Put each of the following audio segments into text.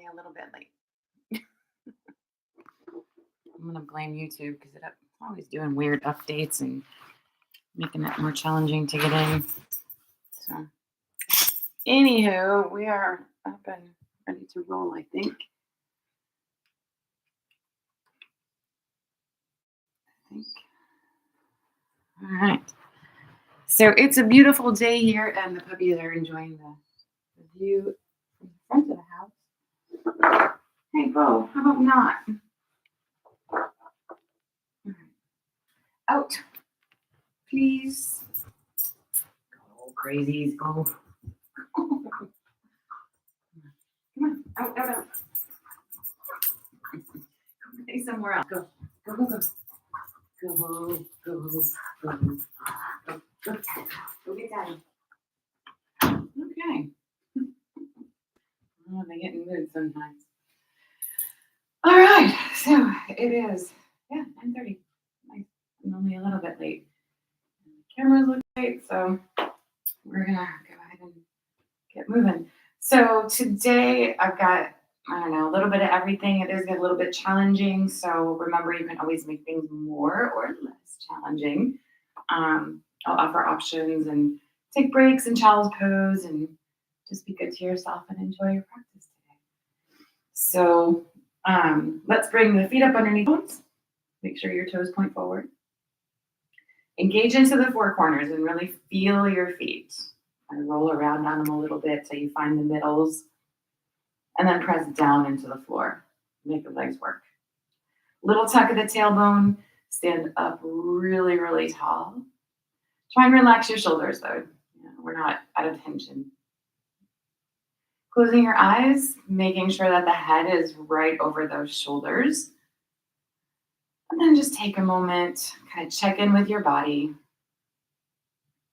only a little bit late. I'm gonna blame YouTube because it's always doing weird updates and making it more challenging to get in. So, anywho, we are up and ready to roll, I think. All right. So it's a beautiful day here, and the puppies are enjoying the view from the front of the house. Hey, Bo, how about not? Out, please. Go, crazies, go. Come on, out. Go play somewhere else. Go. Go. Go. Go get daddy. Okay. Oh, they get in mood sometimes. All right, so it is, 9:30. I'm only a little bit late. The cameras look late, so we're gonna go ahead and get moving. So today I've got, a little bit of everything. It is a little bit challenging, so remember you can always make things more or less challenging. I'll offer options and take breaks and child's pose and just be good to yourself and enjoy your practice today. So let's bring the feet up underneath the bones. Make sure your toes point forward. Engage into the four corners and really feel your feet. And roll around on them a little bit till you find the middles. And then press down into the floor. Make the legs work. Little tuck of the tailbone. Stand up really, really tall. Try and relax your shoulders though. We're not out of tension. Closing your eyes, making sure that the head is right over those shoulders. And then just take a moment, kind of check in with your body.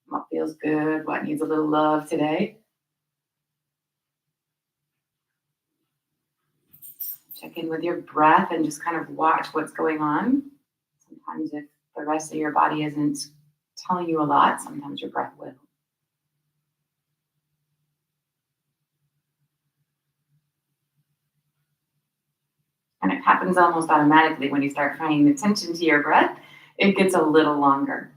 What feels good? What needs a little love today? Check in with your breath and just kind of watch what's going on. Sometimes if the rest of your body isn't telling you a lot, sometimes your breath will. And it happens almost automatically when you start paying attention to your breath. It gets a little longer.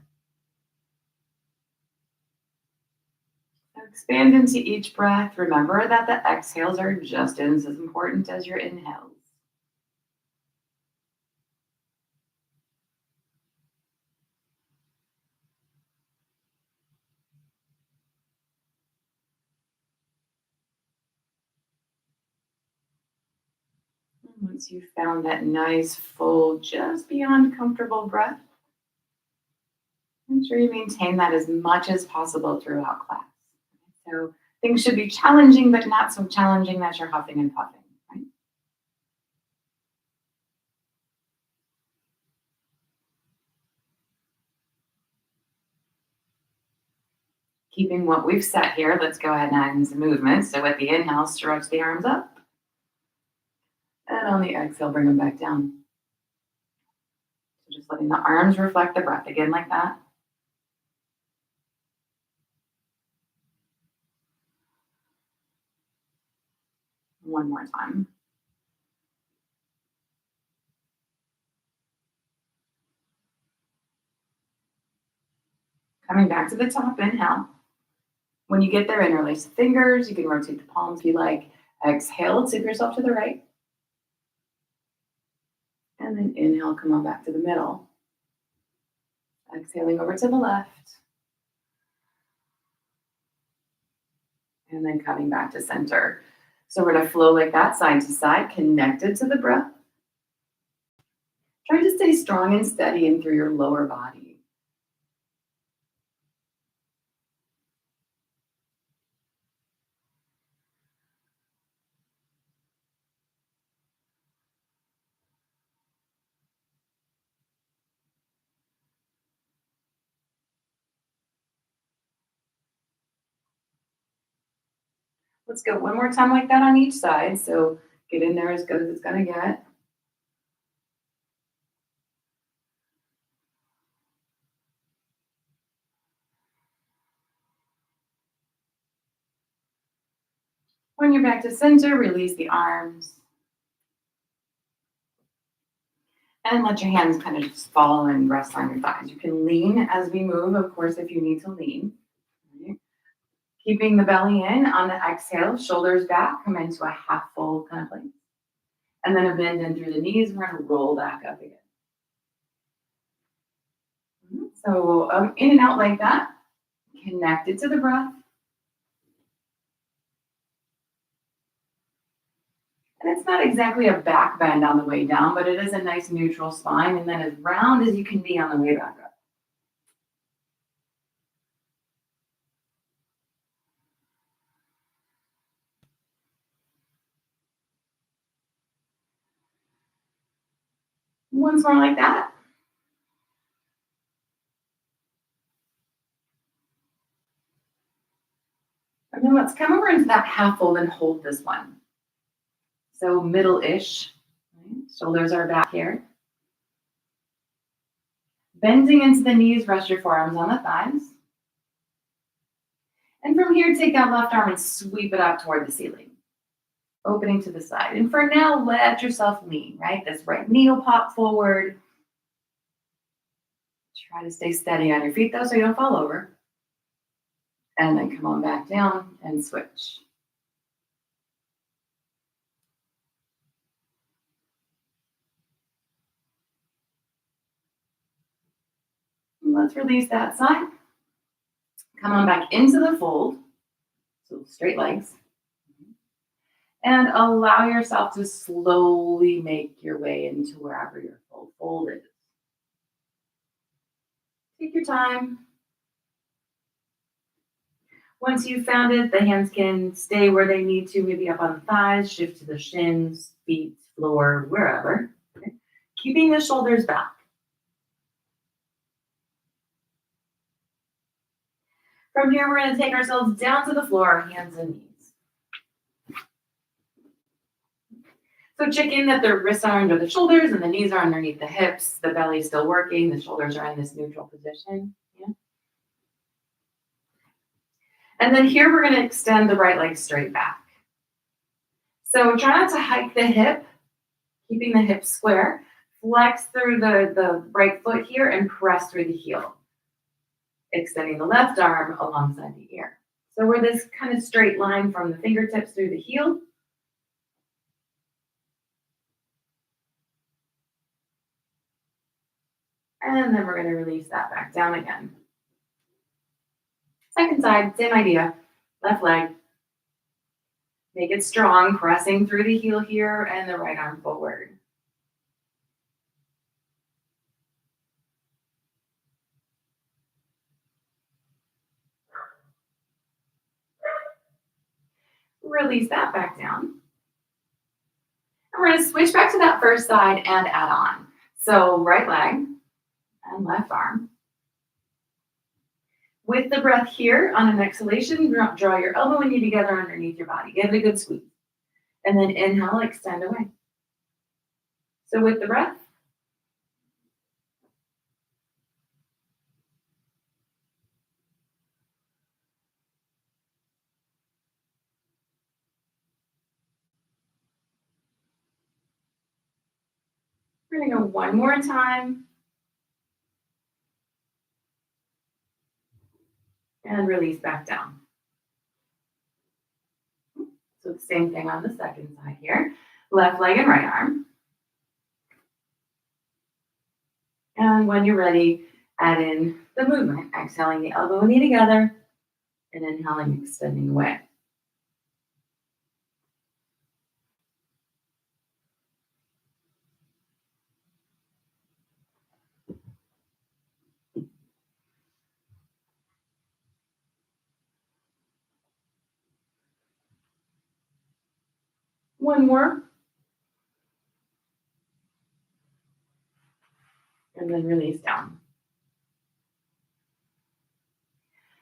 So expand into each breath. Remember that the exhales are just as important as your inhales. Once you've found that nice, full, just beyond comfortable breath, make sure you maintain that as much as possible throughout class. So things should be challenging, but not so challenging that you're huffing and puffing. Right? Keeping what we've set here, let's go ahead and add in some movement. So with the inhale, stretch the arms up. And on the exhale, bring them back down. So just letting the arms reflect the breath again like that. One more time. Coming back to the top, inhale. When you get there, interlace the fingers. You can rotate the palms if you like. Exhale, tip yourself to the right. And then inhale, come on back to the middle. Exhaling over to the left. And then coming back to center. So we're going to flow like that, side to side, connected to the breath. Try to stay strong and steady in through your lower body. Let's go one more time like that on each side. So get in there as good as it's going to get. When you're back to center, release the arms. And let your hands kind of just fall and rest on your thighs. You can lean as we move, of course, if you need to lean. Right? Keeping the belly in on the exhale, shoulders back, come into a half fold kind of place. And then a bend in through the knees. We're going to roll back up again. So in and out like that, connected to the breath. And it's not exactly a back bend on the way down, but it is a nice neutral spine, and then as round as you can be on the way back up. Once more like that. And then let's come over into that half fold and hold this one. So middle-ish. Right? Shoulders are back here. Bending into the knees, rest your forearms on the thighs. And from here, take that left arm and sweep it up toward the ceiling. Opening to the side. And for now, let yourself lean, right? This right knee will pop forward. Try to stay steady on your feet though, so you don't fall over. And then come on back down and switch. And let's release that side. Come on back into the fold. So straight legs. And allow yourself to slowly make your way into wherever your fold is. Take your time. Once you've found it, the hands can stay where they need to, maybe up on the thighs, shift to the shins, feet, floor, wherever. Okay. Keeping the shoulders back. From here, we're going to take ourselves down to the floor, hands and knees. So check in that the wrists are under the shoulders and the knees are underneath the hips. The belly's still working. The shoulders are in this neutral position. Yeah. And then here we're going to extend the right leg straight back. So try not to hike the hip, keeping the hip square. Flex through the right foot here and press through the heel. Extending the left arm alongside the ear. So we're this kind of straight line from the fingertips through the heel. And then we're going to release that back down again. Second side, same idea. Left leg. Make it strong, pressing through the heel here and the right arm forward. Release that back down. And we're going to switch back to that first side and add on. So right leg and left arm. With the breath here on an exhalation, draw your elbow and knee together underneath your body. Give it a good squeeze. And then inhale, extend away. So with the breath. We're going to go one more time. And release back down. So the same thing on the second side here. Left leg and right arm. And when you're ready, add in the movement. Exhaling the elbow and knee together. And inhaling, extending away. One more. And then release down.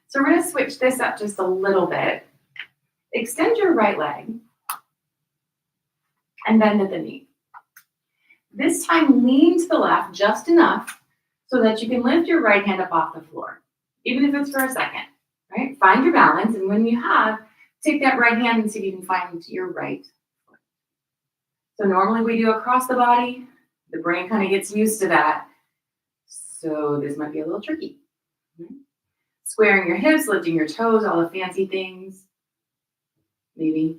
So we're going to switch this up just a little bit. Extend your right leg and bend at the knee. This time, lean to the left just enough so that you can lift your right hand up off the floor, even if it's for a second, right? Find your balance, and when you have, Take that right hand and see if you can find your right foot. So normally we do across the body. The brain kind of gets used to that. So this might be a little tricky. Squaring your hips, lifting your toes, all the fancy things. Maybe.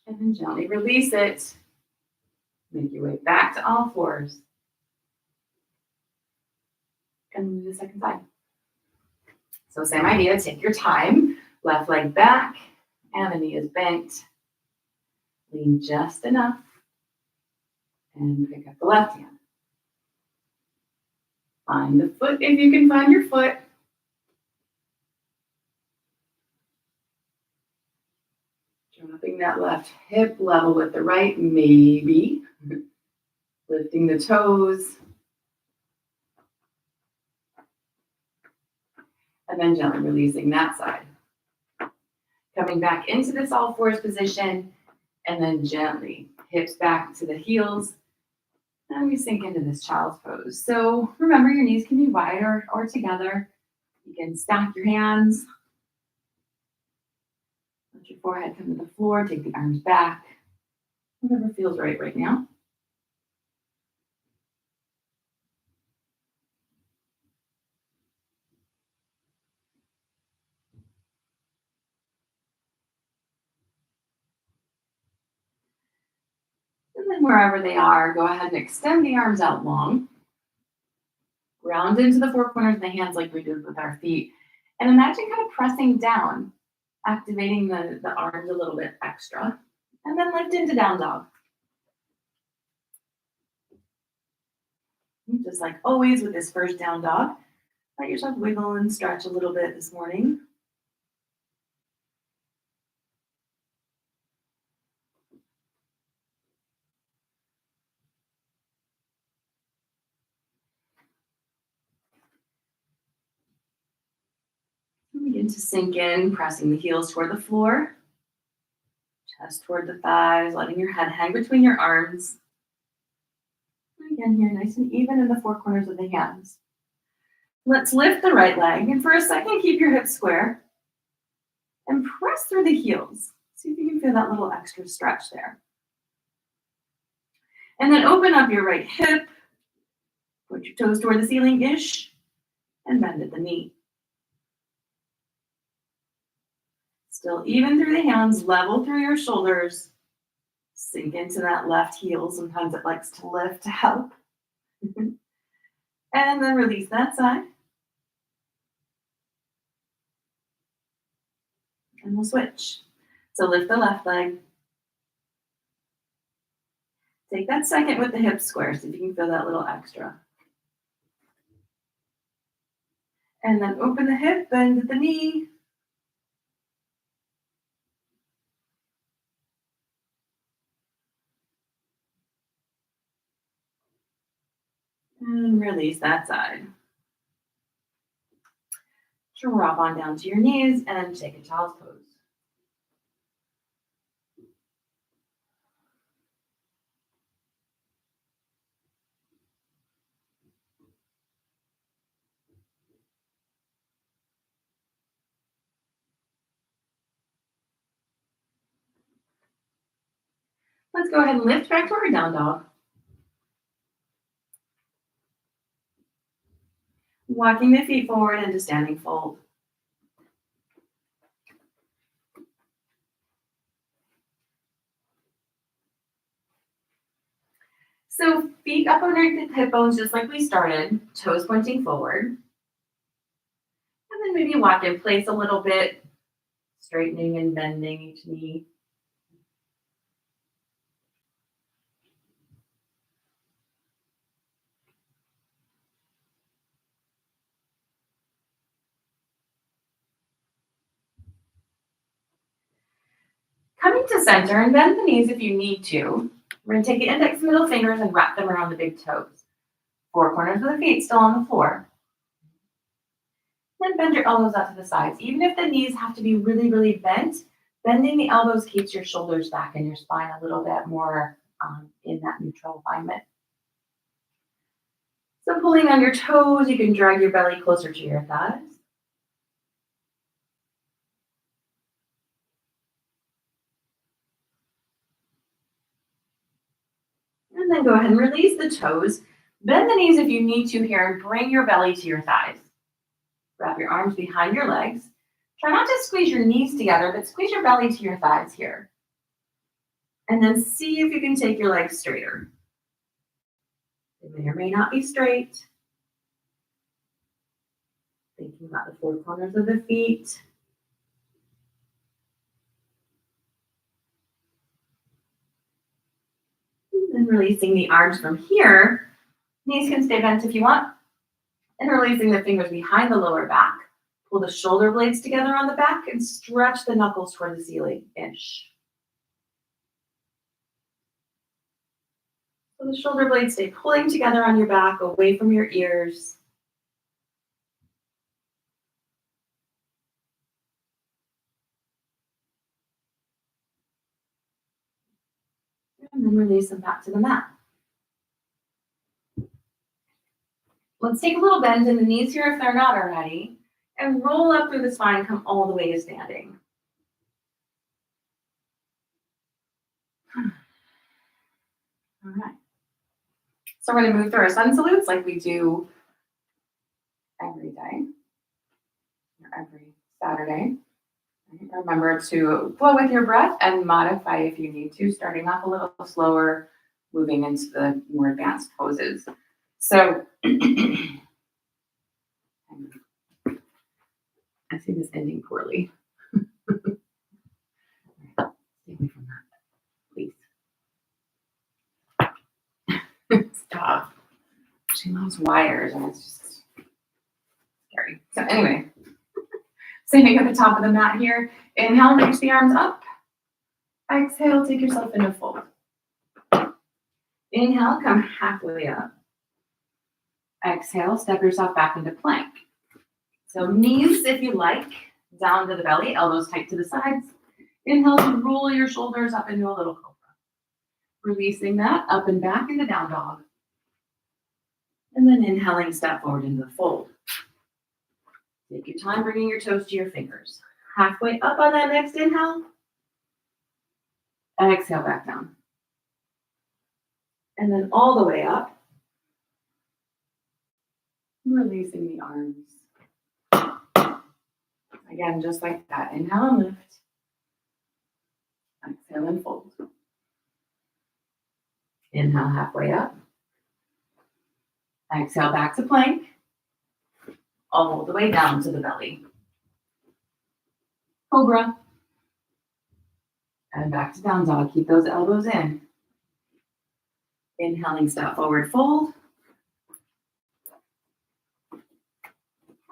And then gently release it. Make your way back to all fours. And move the second side. So same idea, take your time. Left leg back, and the knee is bent. Lean just enough. And pick up the left hand. Find the foot if you can find your foot. Dropping that left hip level with the right, maybe. Lifting the toes. And then gently releasing that side. Coming back into this all fours position, and then gently hips back to the heels. And we sink into this child's pose. So remember, your knees can be wide or together. You can stack your hands. Let your forehead come to the floor. Take the arms back. Whatever feels right now. And then wherever they are, go ahead and extend the arms out long. Ground into the four corners of the hands like we did with our feet. And imagine kind of pressing down, activating the arms a little bit extra. And then lift into down dog. Just like always with this first down dog, let yourself wiggle and stretch a little bit this morning. Begin to sink in, pressing the heels toward the floor, chest toward the thighs, letting your head hang between your arms. And again, here, nice and even in the four corners of the hands. Let's lift the right leg, and for a second, keep your hips square, and press through the heels. See if you can feel that little extra stretch there. And then open up your right hip, put your toes toward the ceiling-ish, and bend at the knee. Still even through the hands, level through your shoulders. Sink into that left heel. Sometimes it likes to lift to help. And then release that side. And we'll switch. So lift the left leg. Take that second with the hips square, so if you can feel that little extra. And then open the hip, bend at the knee. And release that side. Drop on down to your knees and take a child's pose. Let's go ahead and lift back to our down dog. Walking the feet forward into standing fold. So feet up underneath the hip bones, just like we started, toes pointing forward. And then maybe walk in place a little bit, straightening and bending each knee. Coming to center and bend the knees if you need to. We're going to take the index and middle fingers and wrap them around the big toes. Four corners of the feet still on the floor. Then bend your elbows out to the sides. Even if the knees have to be really, really bent, bending the elbows keeps your shoulders back and your spine a little bit more in that neutral alignment. So pulling on your toes, you can drag your belly closer to your thighs. And then go ahead and release the toes. Bend the knees if you need to here and bring your belly to your thighs. Wrap your arms behind your legs. Try not to squeeze your knees together, but squeeze your belly to your thighs here. And then see if you can take your legs straighter. They may or may not be straight. Thinking about the four corners of the feet. And then releasing the arms from here. Knees can stay bent if you want. And releasing the fingers behind the lower back. Pull the shoulder blades together on the back and stretch the knuckles toward the ceiling-ish. So the shoulder blades stay pulling together on your back, away from your ears. And then release them back to the mat. Let's take a little bend in the knees here if they're not already, and roll up through the spine, come all the way to standing. All right. So we're going to move through our sun salutes like we do every day, or every Saturday. Remember to flow with your breath and modify if you need to, starting off a little slower, moving into the more advanced poses. So I see this ending poorly. Stay away from that, please. Stop. She loves wires and it's just scary. So anyway, standing at the top of the mat here. Inhale, reach the arms up. Exhale, take yourself into fold. Inhale, come halfway up. Exhale, step yourself back into plank. So knees, if you like, down to the belly, elbows tight to the sides. Inhale to roll your shoulders up into a little cobra. Releasing that up and back into down dog. And then inhaling, step forward into the fold. Take your time bringing your toes to your fingers. Halfway up on that next inhale. Exhale back down. And then all the way up. Releasing the arms. Again, just like that. Inhale and lift. Exhale and fold. Inhale halfway up. Exhale back to plank. All the way down to the belly. Cobra. And back to down dog. Keep those elbows in. Inhaling, step forward, fold.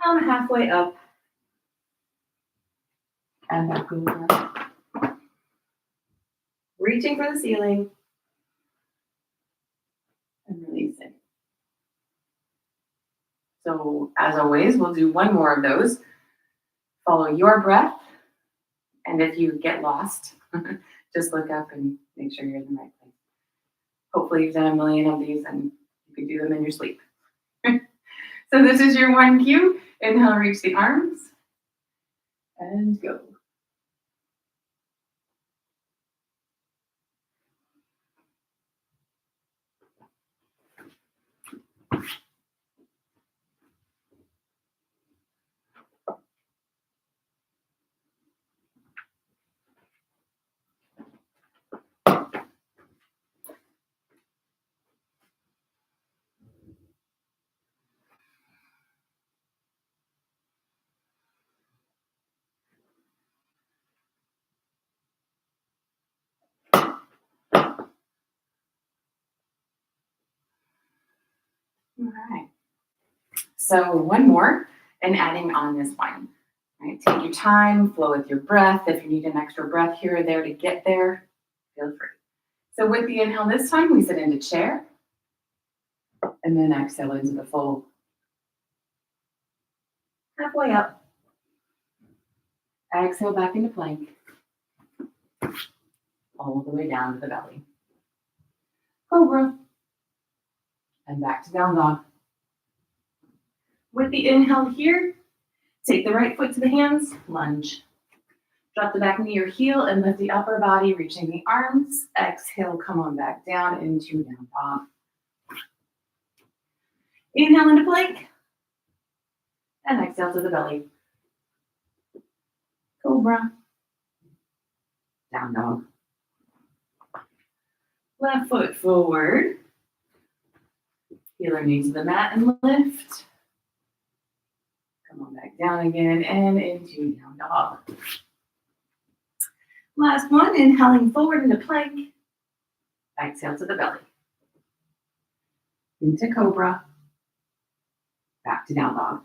Down halfway up. And back over. Reaching for the ceiling. And releasing. So as always, we'll do one more of those. Follow your breath. And if you get lost, just look up and make sure you're in the right place. Hopefully you've done a million of these and you can do them in your sleep. So this is your one cue. Inhale, reach the arms. And go. All right. So one more and adding on this one. Right? Take your time, flow with your breath. If you need an extra breath here or there to get there, feel free. So with the inhale this time, we sit into chair. And then exhale into the fold. Halfway up. Exhale back into plank. All the way down to the belly. Cobra. And back to down dog. With the inhale here, take the right foot to the hands, lunge. Drop the back knee or heel and lift the upper body, reaching the arms. Exhale, come on back down into down dog. Inhale into plank. And exhale to the belly. Cobra. Down dog. Left foot forward. Heel or knee to the mat and lift. Come on back down again and into down dog. Last one, inhaling forward into plank. Exhale to the belly. Into cobra. Back to down dog.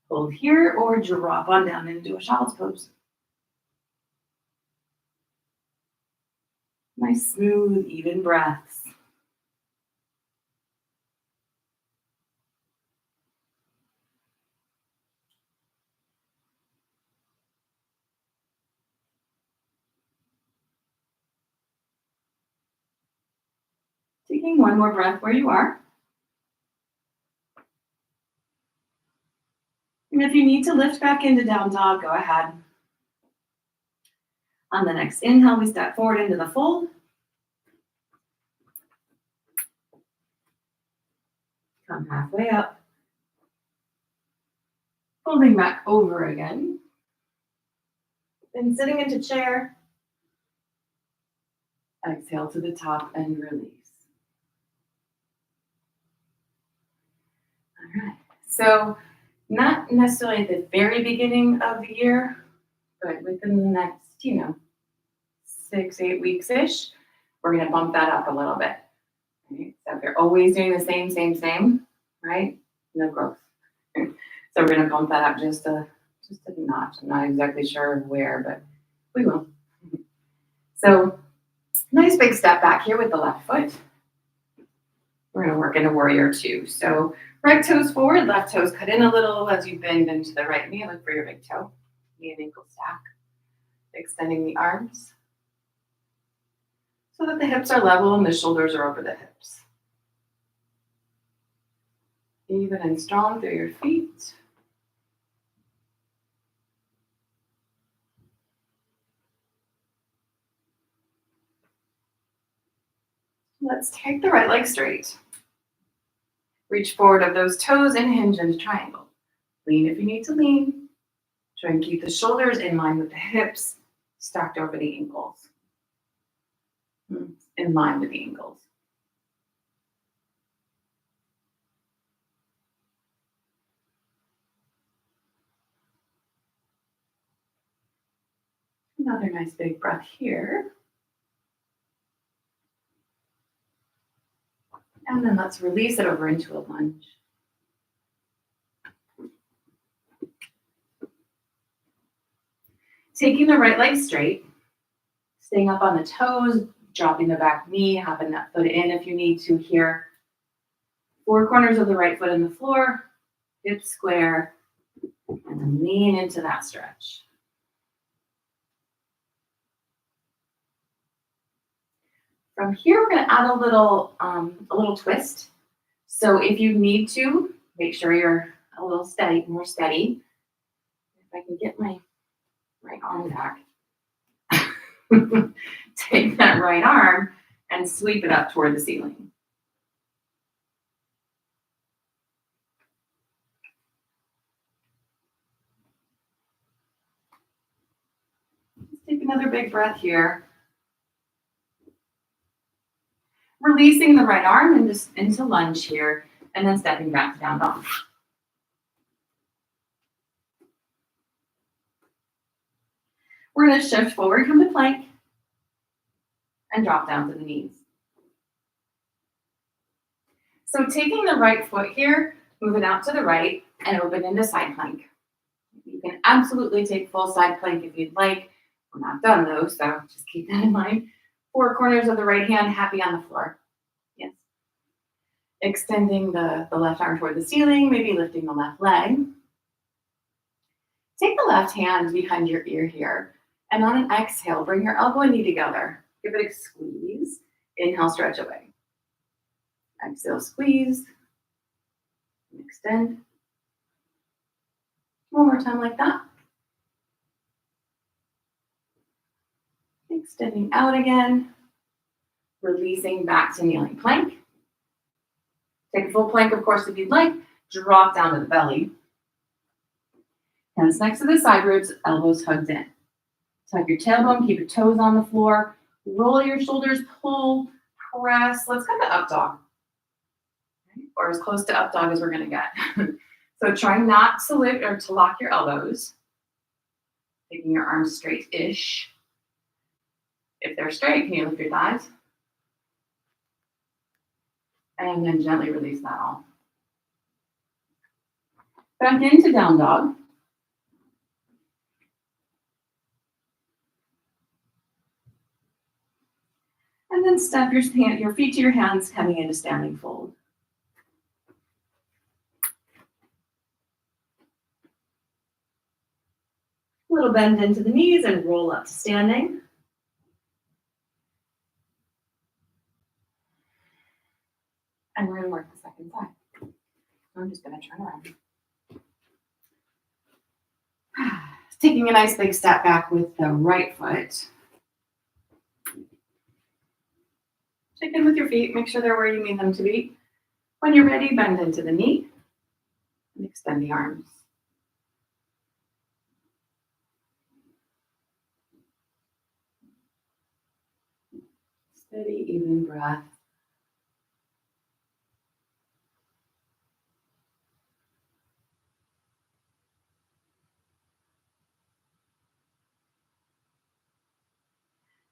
Hold here or drop on down into a child's pose. Nice, smooth, even breaths. Taking one more breath where you are. And if you need to lift back into down dog, go ahead. On the next inhale, we step forward into the fold. Come halfway up. Folding back over again. Then sitting into chair. Exhale to the top and release. All right. So not necessarily at the very beginning of the year, but within the next, 6-8 weeks-ish, we're going to bump that up a little bit. Right? So if you're always doing the same, right? No growth. So we're going to bump that up just a notch. I'm not exactly sure where, but we will. So nice big step back here with the left foot. We're going to work into warrior two. So right toes forward, left toes cut in a little as you bend into the right knee. Look for your big toe. Knee and ankle stack. Extending the arms so that the hips are level and the shoulders are over the hips. Even and strong through your feet. Let's take the right leg straight. Reach forward of those toes and hinge into triangle. Lean if you need to lean. Try and keep the shoulders in line with the hips, stacked over the ankles. In line with the ankles. Another nice big breath here. And then let's release it over into a lunge. Taking the right leg straight, staying up on the toes, dropping the back knee, hopping that foot in if you need to here. 4 corners of the right foot in the floor, hips square, and then lean into that stretch. From here, we're going to add a little twist. So if you need to, make sure you're a little steady, more steady. If I can get my right arm back. Take that right arm and sweep it up toward the ceiling. Let's take another big breath here. Releasing the right arm into lunge here, and then stepping back to down dog. We're going to shift forward, come to plank, and drop down to the knees. So taking the right foot here, move it out to the right, and open into side plank. You can absolutely take full side plank if you'd like. We're not done though, so just keep that in mind. 4 corners of the right hand, happy on the floor. Yes. Extending the left arm toward the ceiling, maybe lifting the left leg. Take the left hand behind your ear here, and on an exhale, bring your elbow and knee together. Give it a squeeze. Inhale, stretch away. Exhale, squeeze. And extend. One more time like that. Extending out again. Releasing back to kneeling plank. Take a full plank, of course, if you'd like. Drop down to the belly. Hands next to the side ribs, elbows hugged in. Tuck your tailbone, keep your toes on the floor. Roll your shoulders, pull, press. Let's come to up dog. Or as close to up dog as we're going to get. So try not to lift or to lock your elbows. Taking your arms straight-ish. If they're straight, can you lift your thighs? And then gently release that all. Back into down dog. And then step your feet to your hands, coming into standing fold. A little bend into the knees and roll up to standing. And we're going to work the second side. I'm just going to turn around. Taking a nice big step back with the right foot. Check in with your feet. Make sure they're where you need them to be. When you're ready, bend into the knee and extend the arms. Steady, even breath.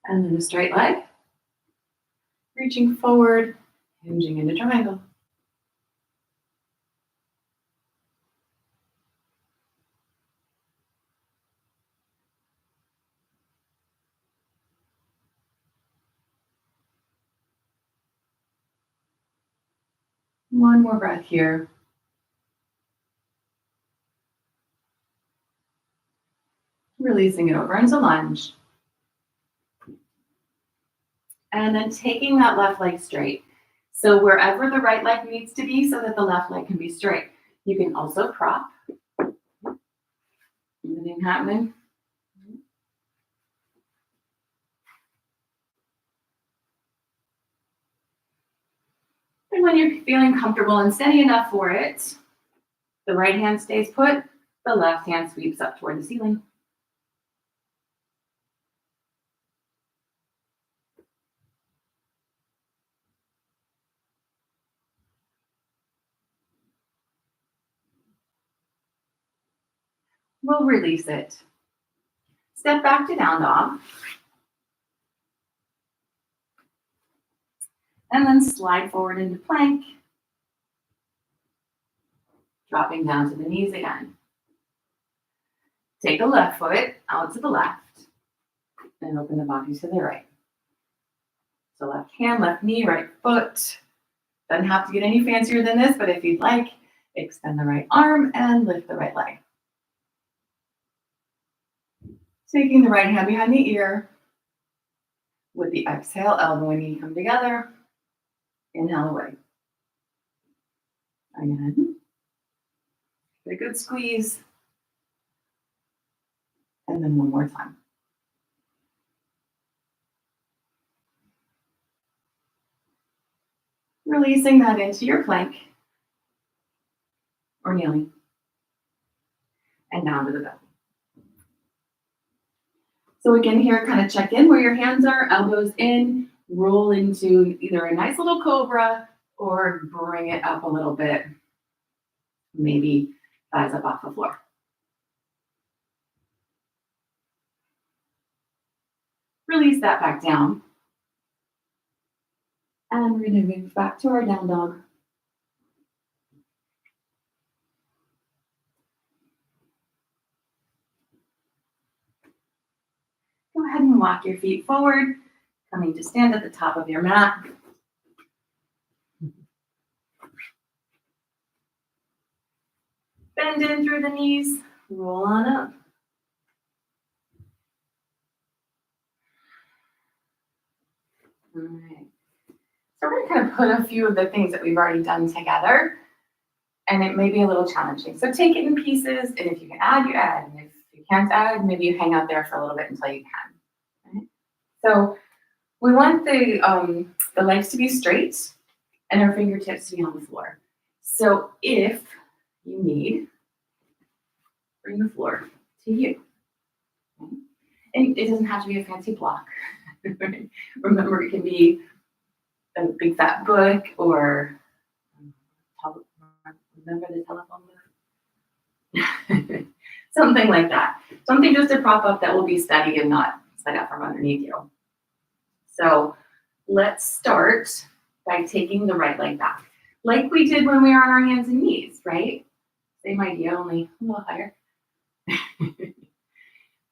And then a straight leg. Reaching forward, hinging into triangle. One more breath here. Releasing it over into lunge. And then taking that left leg straight. So wherever the right leg needs to be so that the left leg can be straight. You can also prop. Anything happening? And when you're feeling comfortable and steady enough for it, the right hand stays put, the left hand sweeps up toward the ceiling. We'll release it. Step back to down dog. And then slide forward into plank. Dropping down to the knees again. Take the left foot out to the left and open the body to the right. So left hand, left knee, right foot. Doesn't have to get any fancier than this, but if you'd like, extend the right arm and lift the right leg. Taking the right hand behind the ear. With the exhale, elbow and knee come together. Inhale away. Again. Get a good squeeze. And then one more time. Releasing that into your plank or kneeling. And down to the belly. So again, here, kind of check in where your hands are, elbows in, roll into either a nice little cobra or bring it up a little bit. Maybe thighs up off the floor. Release that back down. And we're going to move back to our down dog. Go ahead and walk your feet forward, coming to stand at the top of your mat. Bend in through the knees, roll on up. All right. So we're going to kind of put a few of the things that we've already done together, and it may be a little challenging. So take it in pieces, and if you can add, you add. And if you can't add, maybe you hang out there for a little bit until you can. Right? So we want the legs to be straight and our fingertips to be on the floor. So if you need, bring the floor to you. Okay? And it doesn't have to be a fancy block. Remember, it can be a big fat book or remember the telephone book? Something like that. Something just to prop up that will be steady and not slide out from underneath you. So let's start by taking the right leg back, like we did when we were on our hands and knees, right? Same idea, only a little higher.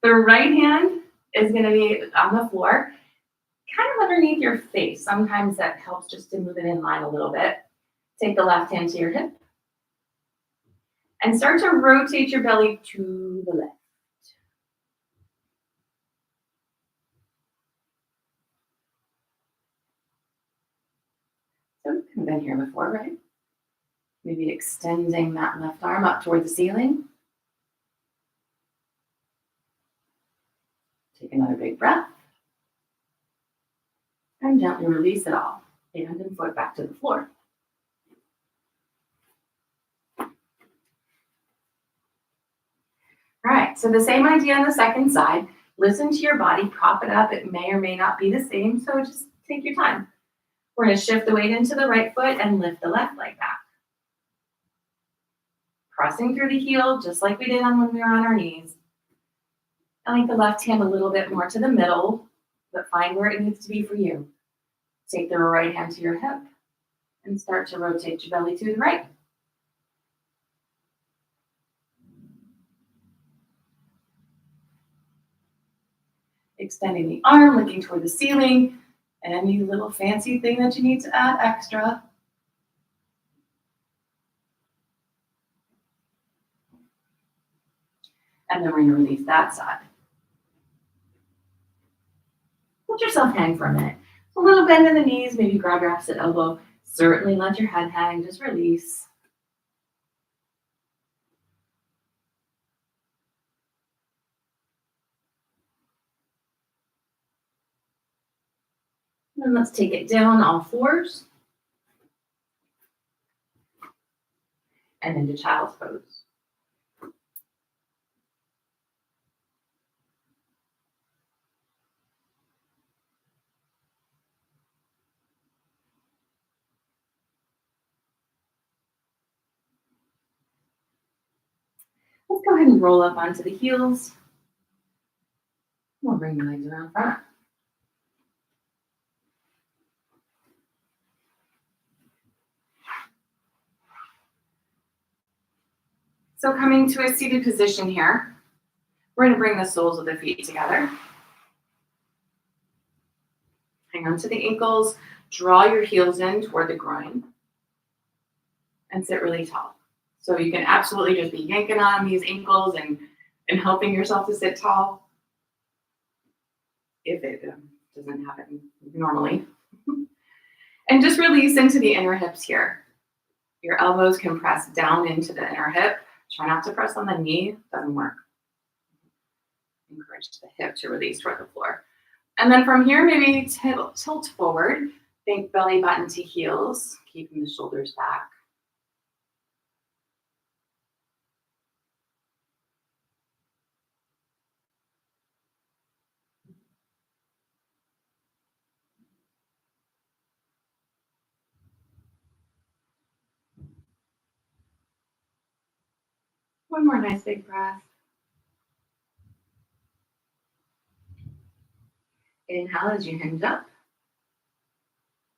The right hand is going to be on the floor, kind of underneath your face. Sometimes that helps just to move it in line a little bit. Take the left hand to your hip and start to rotate your belly to the left. So you've been here before, right? Maybe extending that left arm up toward the ceiling. Take another big breath. And gently release it all. Hand and foot back to the floor. All right, so the same idea on the second side. Listen to your body, prop it up. It may or may not be the same, so just take your time. We're going to shift the weight into the right foot and lift the left leg back. Pressing through the heel, just like we did when we were on our knees. I like the left hand a little bit more to the middle, but find where it needs to be for you. Take the right hand to your hip and start to rotate your belly to the right. Extending the arm, looking toward the ceiling. Any little fancy thing that you need to add extra. And then we're going to release that side. Let yourself hang for a minute. A little bend in the knees, maybe grab your opposite elbow. Certainly let your head hang, just release. And let's take it down all fours. And into child's pose. Let's go ahead and roll up onto the heels. We'll bring the legs around front. So coming to a seated position here, we're going to bring the soles of the feet together. Hang on to the ankles, draw your heels in toward the groin, and sit really tall. So you can absolutely just be yanking on these ankles and helping yourself to sit tall, if it doesn't happen normally. And just release into the inner hips here. Your elbows can press down into the inner hip. Try not to press on the knee, doesn't work. Encourage the hip to release toward the floor. And then from here, maybe tilt forward. Think belly button to heels, keeping the shoulders back. One more nice big breath. Inhale as you hinge up.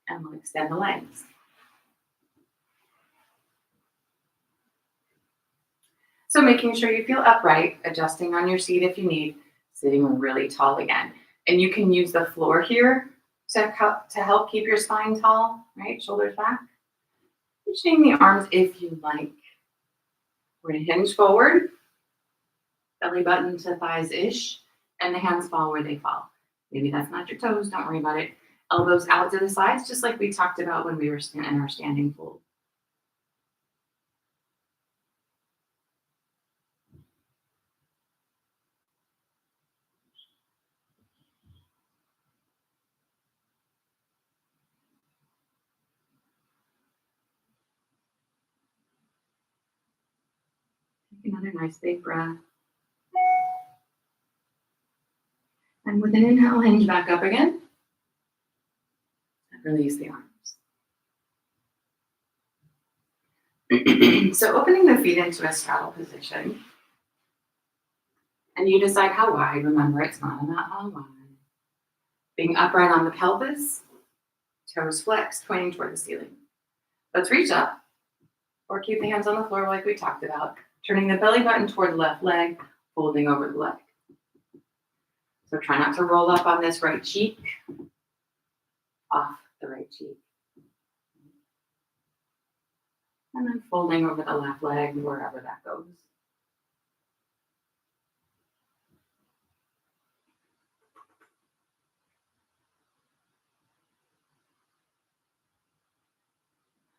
And we'll extend the legs. So making sure you feel upright, adjusting on your seat if you need, sitting really tall again. And you can use the floor here to help keep your spine tall, right? Shoulders back. Reaching the arms if you like. We're going to hinge forward, belly button to thighs-ish, and the hands fall where they fall. Maybe that's not your toes, don't worry about it. Elbows out to the sides, just like we talked about when we were in our standing fold. another nice big breath. And with an inhale, hinge back up again. And release the arms. So opening the feet into a straddle position. And you decide how wide. Remember, it's not about how wide. Being upright on the pelvis, toes flexed, pointing toward the ceiling. Let's reach up, or keep the hands on the floor like we talked about, turning the belly button toward the left leg, folding over the leg. So try not to roll up on this right cheek, off the right cheek. And then folding over the left leg, wherever that goes.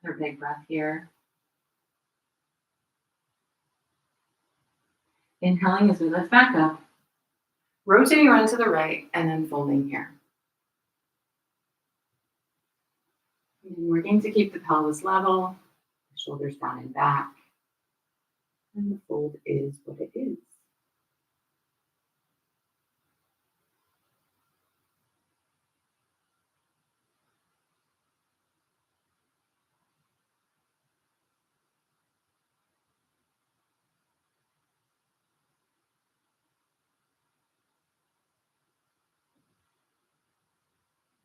Another big breath here. Inhaling as we lift back up, rotating around to the right, and then folding here. And working to keep the pelvis level, shoulders down and back. And the fold is what it is.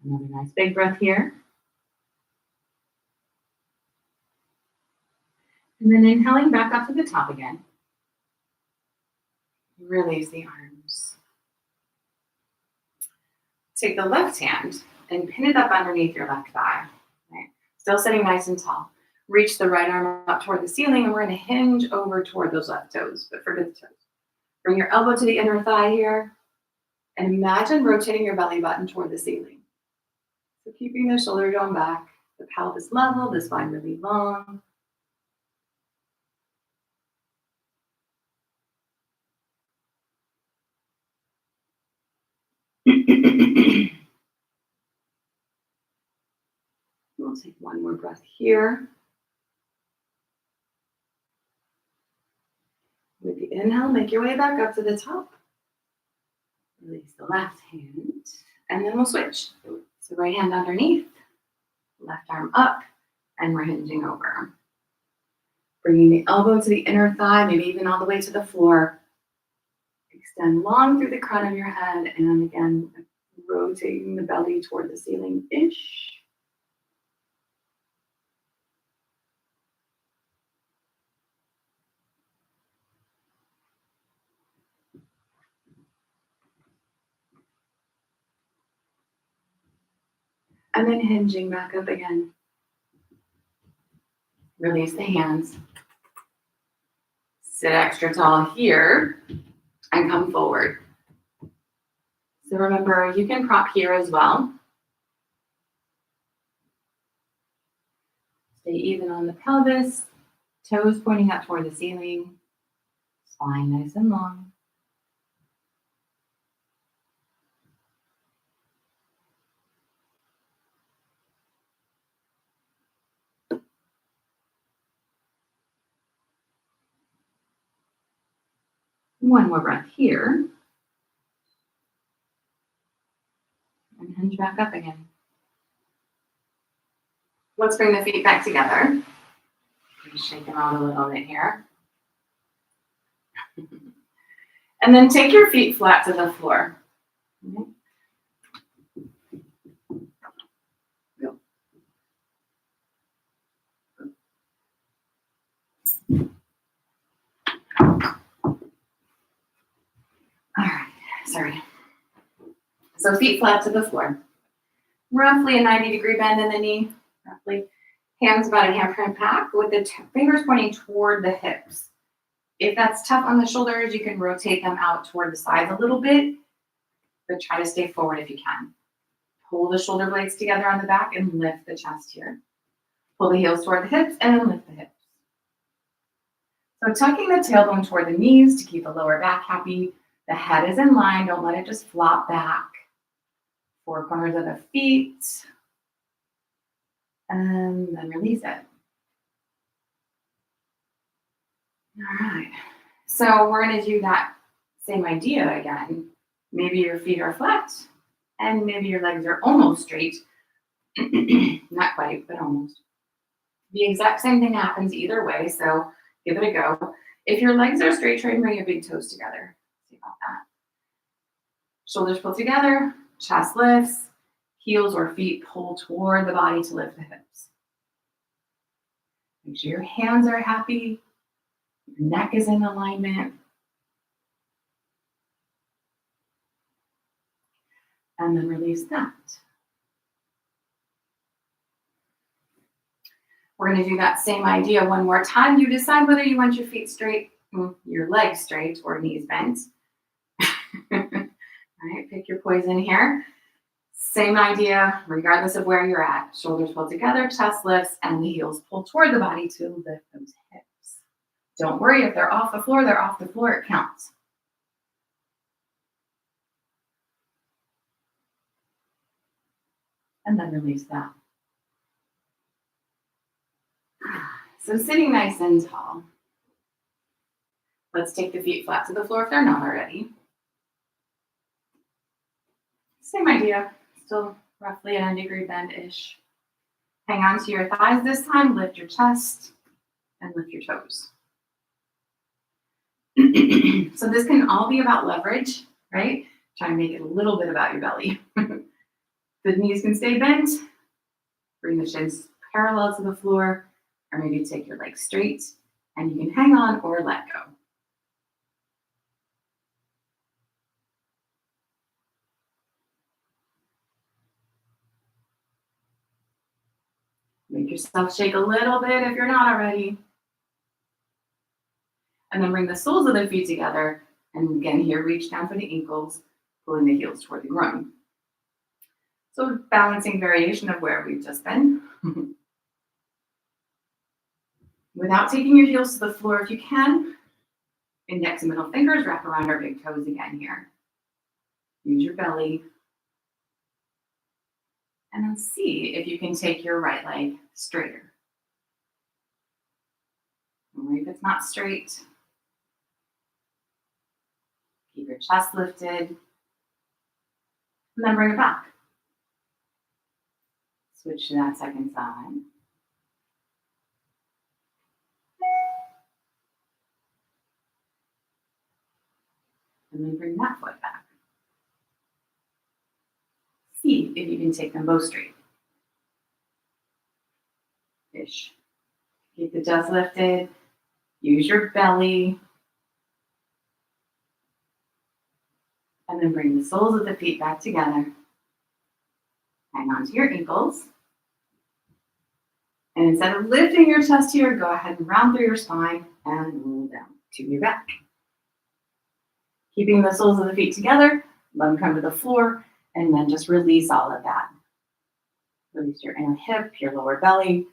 Another nice big breath here. And then inhaling back up to the top again. Release the arms. Take the left hand and pin it up underneath your left thigh. Right? Still sitting nice and tall. Reach the right arm up toward the ceiling, and we're going to hinge over toward those left toes, but forget the toes. Bring your elbow to the inner thigh here, and imagine rotating your belly button toward the ceiling. So keeping the shoulder going back, the pelvis level, the spine really long. We'll take one more breath here. With the inhale, make your way back up to the top. Release the left hand, and then we'll switch. So right hand underneath, left arm up, and we're hinging over. Bringing the elbow to the inner thigh, maybe even all the way to the floor. Extend long through the crown of your head, and again, rotating the belly toward the ceiling-ish. And then hinging back up again. Release the hands. Sit extra tall here and come forward. So remember, you can prop here as well. Stay even on the pelvis, toes pointing up toward the ceiling, spine nice and long. One more breath here. And hinge back up again. Let's bring the feet back together. Just shake them out a little bit here. And then take your feet flat to the floor. Okay. Go. All right, sorry. So feet flat to the floor. Roughly a 90-degree bend in the knee, roughly. Hands about a handprint back with the fingers pointing toward the hips. If that's tough on the shoulders, you can rotate them out toward the sides a little bit, but try to stay forward if you can. Pull the shoulder blades together on the back and lift the chest here. Pull the heels toward the hips and then lift the hips. So tucking the tailbone toward the knees to keep the lower back happy. The head is in line, don't let it just flop back. Four corners of the feet. And then release it. All right. So we're going to do that same idea again. Maybe your feet are flat and maybe your legs are almost straight. Not quite, but almost. The exact same thing happens either way, so give it a go. If your legs are straight, try and bring your big toes together. See about that. Shoulders pull together, chest lifts, heels or feet pull toward the body to lift the hips. Make sure your hands are happy, your neck is in alignment. And then release that. We're going to do that same idea one more time. You decide whether you want your feet straight, your legs straight, or knees bent. All right, pick your poison here. Same idea, regardless of where you're at. Shoulders pull together, chest lifts, and the heels pull toward the body to lift those hips. Don't worry, if they're off the floor, they're off the floor. It counts. And then release that. So sitting nice and tall. Let's take the feet flat to the floor if they're not already. Same idea, still roughly a 90-degree bend-ish. Hang on to your thighs this time, lift your chest, and lift your toes. So this can all be about leverage, right? Try and make it a little bit about your belly. The knees can stay bent. Bring the shins parallel to the floor, or maybe take your legs straight, and you can hang on or let go. Make yourself shake a little bit if you're not already. And then bring the soles of the feet together. And again, here, reach down for the ankles, pulling the heels toward the groin. So balancing variation of where we've just been. Without taking your heels to the floor if you can, index and middle fingers wrap around our big toes again here. Use your belly. And then see if you can take your right leg straighter. And if it's not straight, keep your chest lifted. And then bring it back. Switch to that second side. And then bring that foot back. See if you can take them both straight. Ish. Keep the chest lifted. Use your belly. And then bring the soles of the feet back together. Hang on to your ankles. And instead of lifting your chest here, go ahead and round through your spine and roll down to your back. Keeping the soles of the feet together, let them come to the floor, and then just release all of that. Release your inner hip, your lower belly.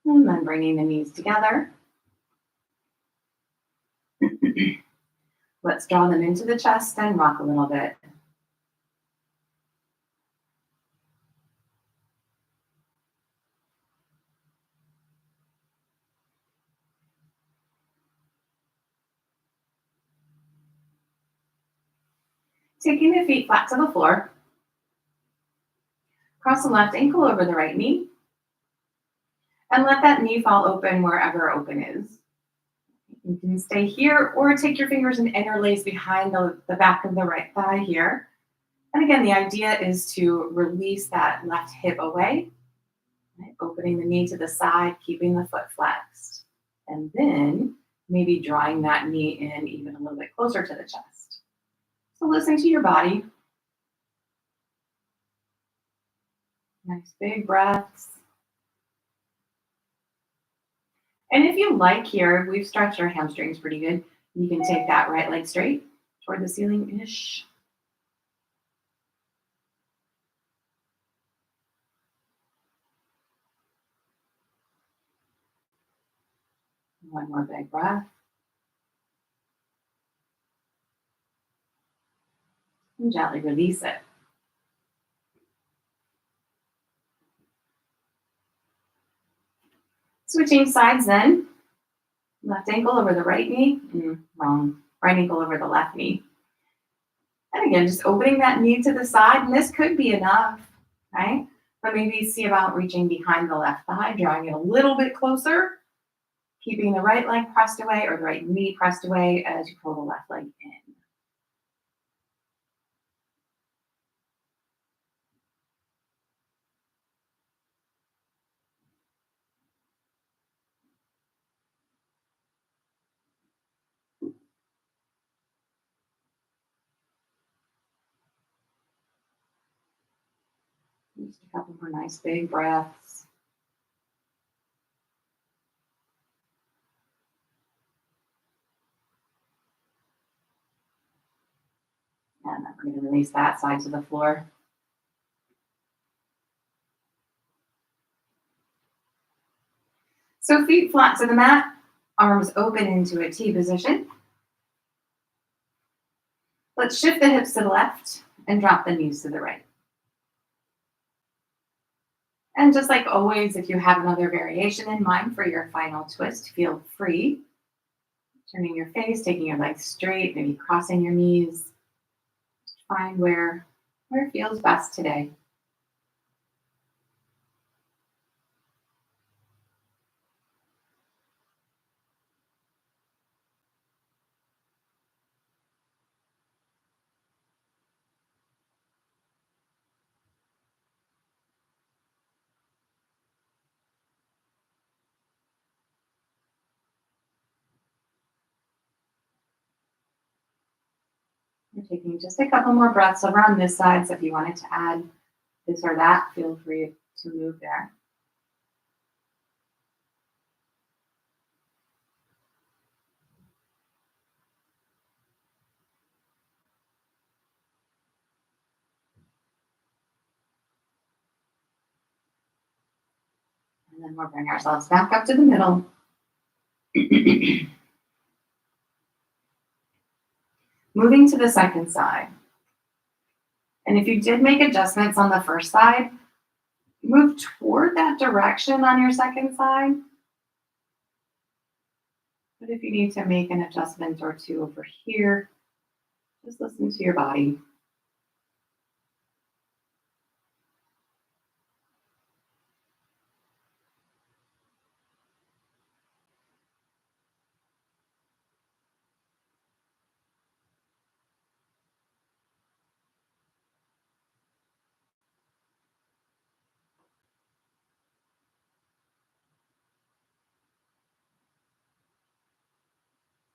And then bringing the knees together. Let's draw them into the chest and rock a little bit. Taking the feet flat to the floor. Cross the left ankle over the right knee. And let that knee fall open wherever open is. You can stay here or take your fingers and interlace behind the back of the right thigh here. And again, the idea is to release that left hip away, right? Opening the knee to the side, keeping the foot flexed. And then maybe drawing that knee in even a little bit closer to the chest. So listen to your body. Nice big breaths. And if you like here, we've stretched our hamstrings pretty good. You can take that right leg straight toward the ceiling-ish. One more big breath. And gently release it. Switching sides then. Left ankle over the right knee. Wrong. Right ankle over the left knee. And again, just opening that knee to the side. And this could be enough, right? But maybe see about reaching behind the left thigh, drawing it a little bit closer, keeping the right leg pressed away or the right knee pressed away as you pull the left leg in. Just a couple more nice big breaths. And then we're going to release that side to the floor. So feet flat to the mat, arms open into a T position. Let's shift the hips to the left and drop the knees to the right. And just like always, if you have another variation in mind for your final twist, feel free. Turning your face, taking your legs straight, maybe crossing your knees. Find where it feels best today. You're taking just a couple more breaths over on this side. So if you wanted to add this or that, feel free to move there. And then we'll bring ourselves back up to the middle. Moving to the second side. And if you did make adjustments on the first side, move toward that direction on your second side. But if you need to make an adjustment or two over here, just listen to your body.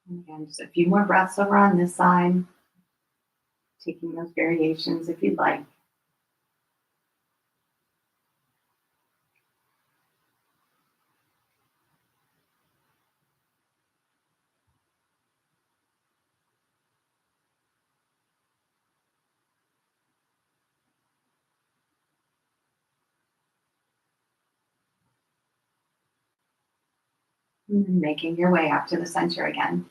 And again, just a few more breaths over on this side, taking those variations if you'd like. And then making your way up to the center again.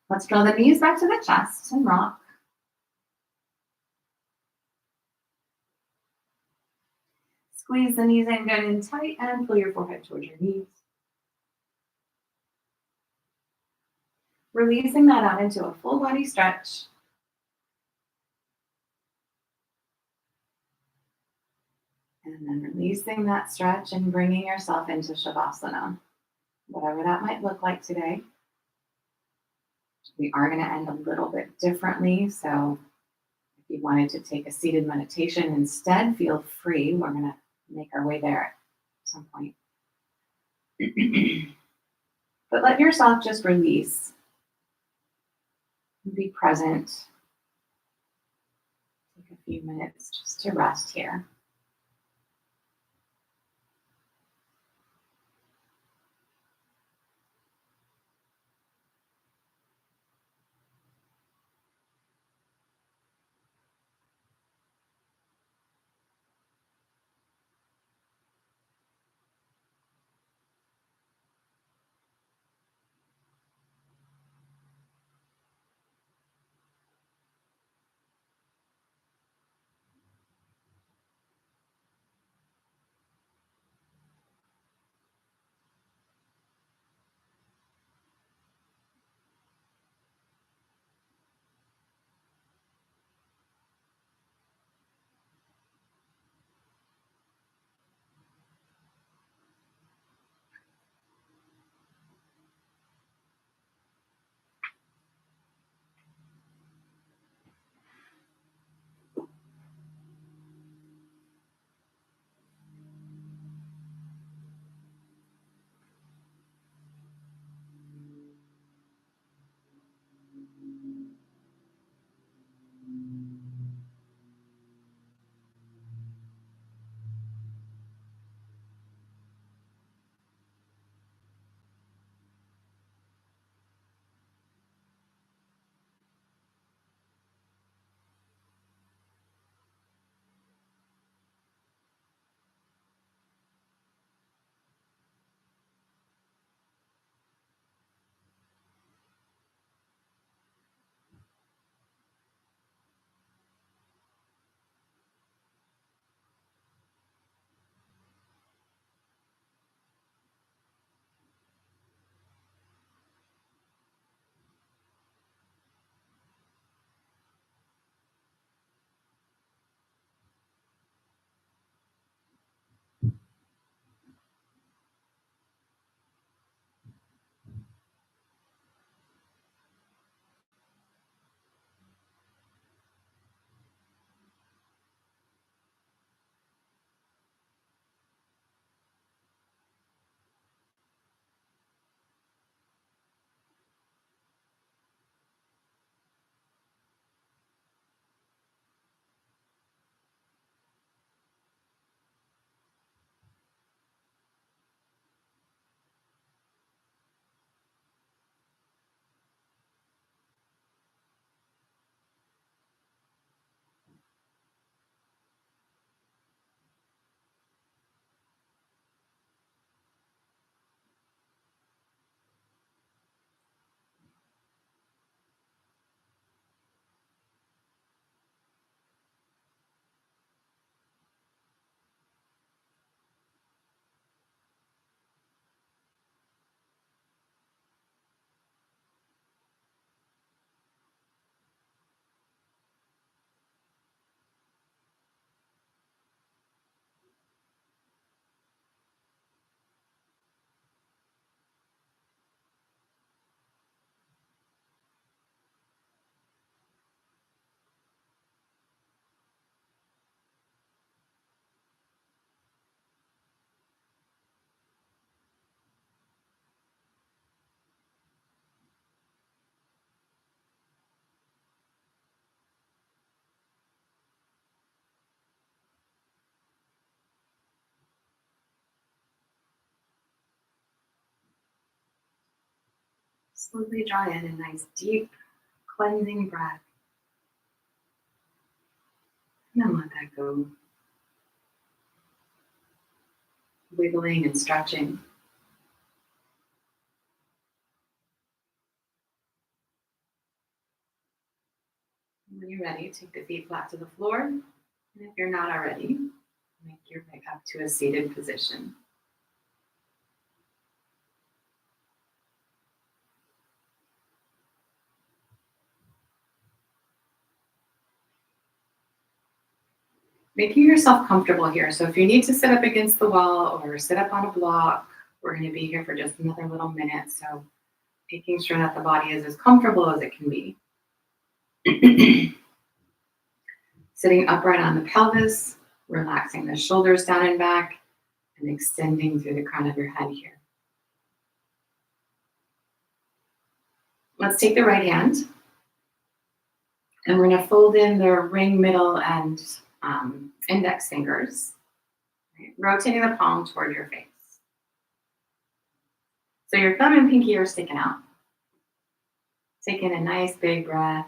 Let's draw the knees back to the chest and rock. Squeeze the knees in good and tight and pull your forehead towards your knees. Releasing that out into a full body stretch. And then releasing that stretch and bringing yourself into Shavasana, whatever that might look like today. We are going to end a little bit differently. So if you wanted to take a seated meditation instead, feel free. We're going to make our way there at some point. But let yourself just release. Be present. Take a few minutes just to rest here. Slowly draw in a nice deep cleansing breath. And then let that go. Wiggling and stretching. When you're ready, take the feet flat to the floor. And if you're not already, make your way up to a seated position. Making yourself comfortable here. So if you need to sit up against the wall or sit up on a block, we're going to be here for just another little minute. So making sure that the body is as comfortable as it can be. Sitting upright on the pelvis, relaxing the shoulders down and back, and extending through the crown of your head here. Let's take the right hand, and we're going to fold in the ring, middle, and index fingers, right? Rotating the palm toward your face. So your thumb and pinky are sticking out. Take in a nice big breath.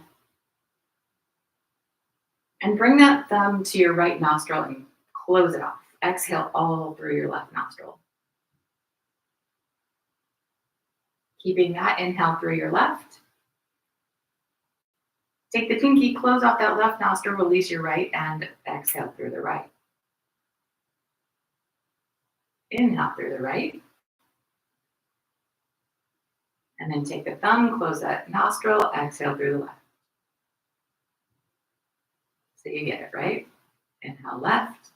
And bring that thumb to your right nostril and close it off. Exhale all through your left nostril. Keeping that inhale through your left. Take the pinky, close off that left nostril, release your right, and exhale through the right. Inhale through the right. And then take the thumb, close that nostril, exhale through the left. So you get it, right? Inhale left.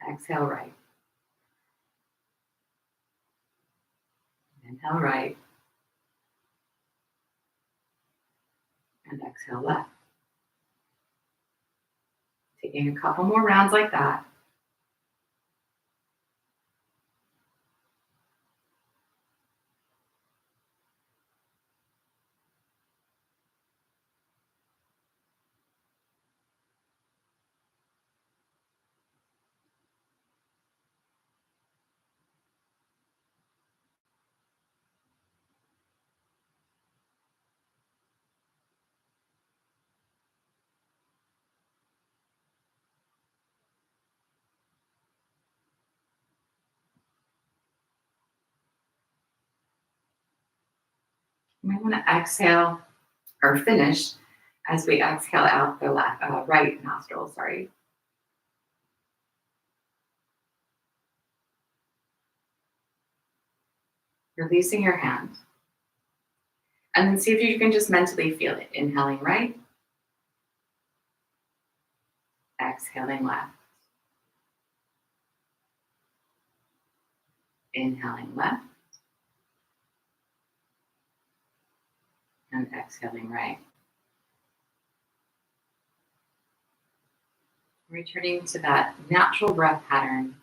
Exhale right. Inhale right. And exhale left. Taking a couple more rounds like that. You might want to exhale or finish as we exhale out the left, right nostril, sorry. Releasing your hand. And then see if you can just mentally feel it. Inhaling right. Exhaling left. Inhaling left. And exhaling right. Returning to that natural breath pattern.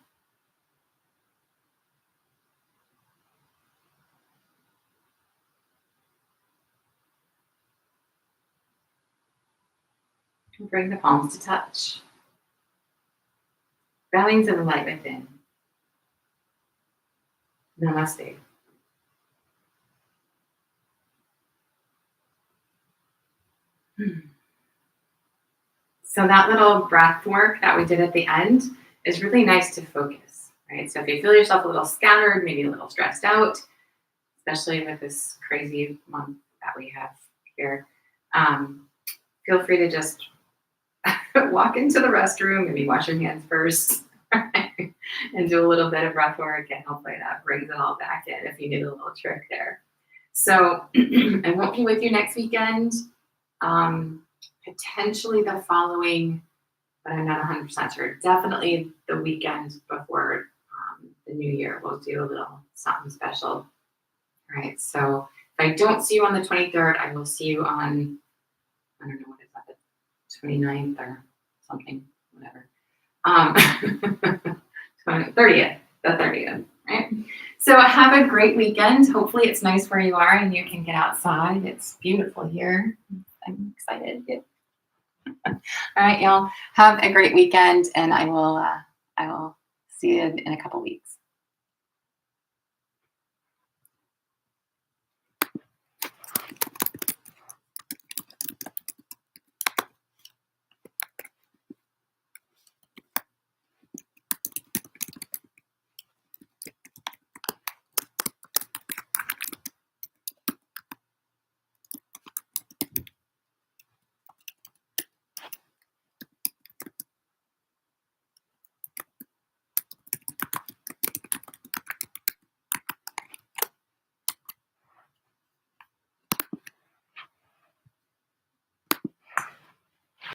Bring the palms to touch. Bowing to the light within. Namaste. So that little breath work that we did at the end is really nice to focus, right? So if you feel yourself a little scattered, maybe a little stressed out, especially with this crazy month that we have here, feel free to just walk into the restroom, maybe wash your hands first, and do a little bit of breath work, and hopefully that brings it all back in if you need a little trick there. So I won't be with you next weekend. Potentially the following, but I'm not 100% sure. Definitely the weekend before the new year, we'll do a little something special. All right. So if I don't see you on the 23rd, I will see you on, I don't know what is that, the 29th or something, whatever. 30th, the 30th, right? So have a great weekend. Hopefully it's nice where you are and you can get outside. It's beautiful here. I'm excited. All right, y'all. Have a great weekend, and I will see you in a couple weeks.